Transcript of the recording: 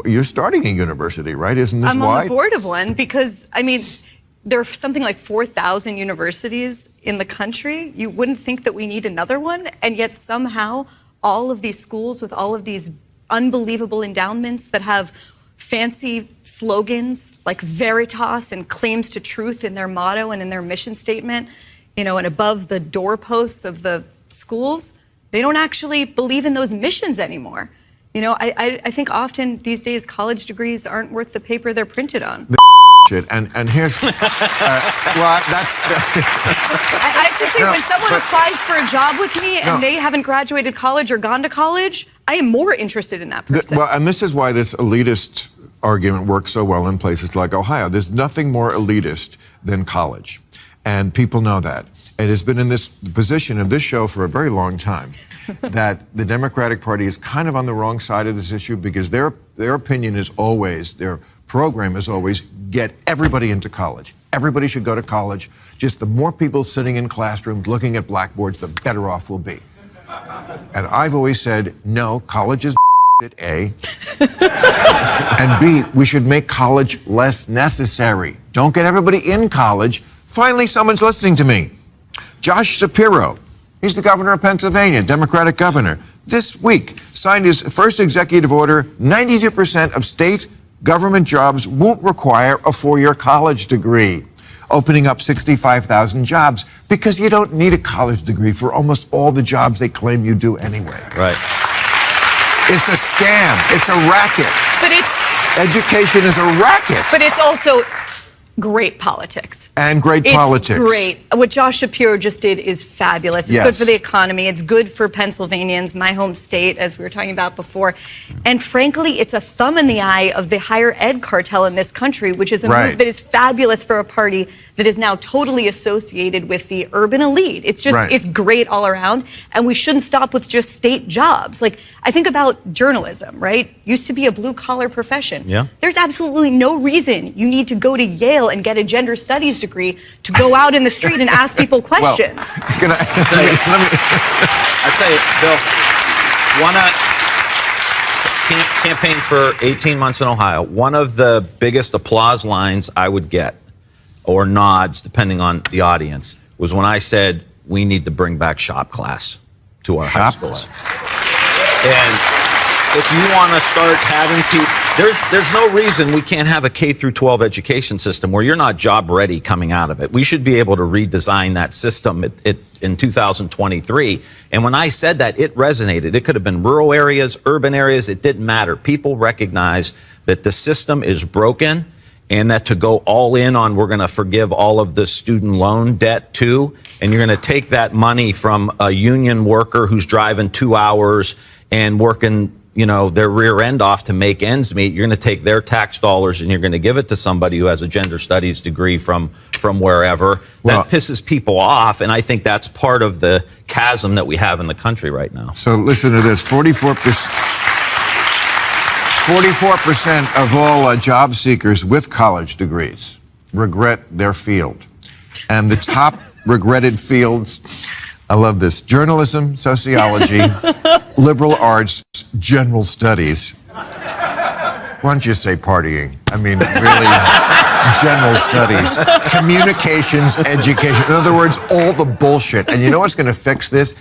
You're starting a university, right? Isn't this I'm why? on the board of one because, I mean, there are something like 4,000 universities in the country. You wouldn't think that we need another one, and yet somehow all of these schools with all of these unbelievable endowments that have fancy slogans like Veritas and claims to truth in their motto and in their mission statement, you know, and above the doorposts of the schools, they don't actually believe in those missions anymore. You know, I think often these days college degrees aren't worth the paper they're printed on. And here's, well, that's. I have to say, when someone applies for a job with me and they haven't graduated college or gone to college, I am more interested in that person. Well, and this is why this elitist argument works so well in places like Ohio. There's nothing more elitist than college, and people know that. It has been in this position of this show for a very long time that the Democratic Party is kind of on the wrong side of this issue because their opinion is always, their program is always, get everybody into college. Everybody should go to college. Just the more people sitting in classrooms looking at blackboards, the better off we'll be. And I've always said, no, college is at A. And B, we should make college less necessary. Don't get everybody in college. Finally, someone's listening to me. Josh Shapiro, he's the governor of Pennsylvania, Democratic governor. This week, signed his first executive order, 92% of state government jobs won't require a four-year college degree, opening up 65,000 jobs because you don't need a college degree for almost all the jobs they claim you do anyway. Right. It's a scam. It's a racket. But it's... Education is a racket. But it's also great politics. And great politics. It's great. What Josh Shapiro just did is fabulous. It's good for the economy. It's good for Pennsylvanians, my home state, as we were talking about before. And frankly, it's a thumb in the eye of the higher ed cartel in this country, which is a move that is fabulous for a party that is now totally associated with the urban elite. It's just, it's great all around. And we shouldn't stop with just state jobs. Like, I think about journalism, right? Used to be a blue-collar profession. Yeah. There's absolutely no reason you need to go to Yale and get a gender studies degree to go out in the street and ask people questions. Well, I tell you, Bill, campaign for 18 months in Ohio, one of the biggest applause lines I would get, or nods, depending on the audience, was when I said, we need to bring back shop class to our high schools. And if you want to start having people, there's no reason we can't have a K through 12 education system where you're not job ready coming out of it. We should be able to redesign that system in 2023. And when I said that, it resonated. It could have been rural areas, urban areas. It didn't matter. People recognize that the system is broken and that to go all in on we're going to forgive all of the student loan debt too, and you're going to take that money from a union worker who's driving 2 hours and working, you know, their rear end off to make ends meet. You're going to take their tax dollars and you're going to give it to somebody who has a gender studies degree from wherever. Well, that pisses people off, and I think that's part of the chasm that we have in the country right now. So listen to this, 44% of all job seekers with college degrees regret their field. And the top regretted fields, I love this, journalism, sociology, liberal arts, general studies. Why don't you say partying? I mean, really, general studies, communications, education. In other words, all the bullshit. And you know what's going to fix this?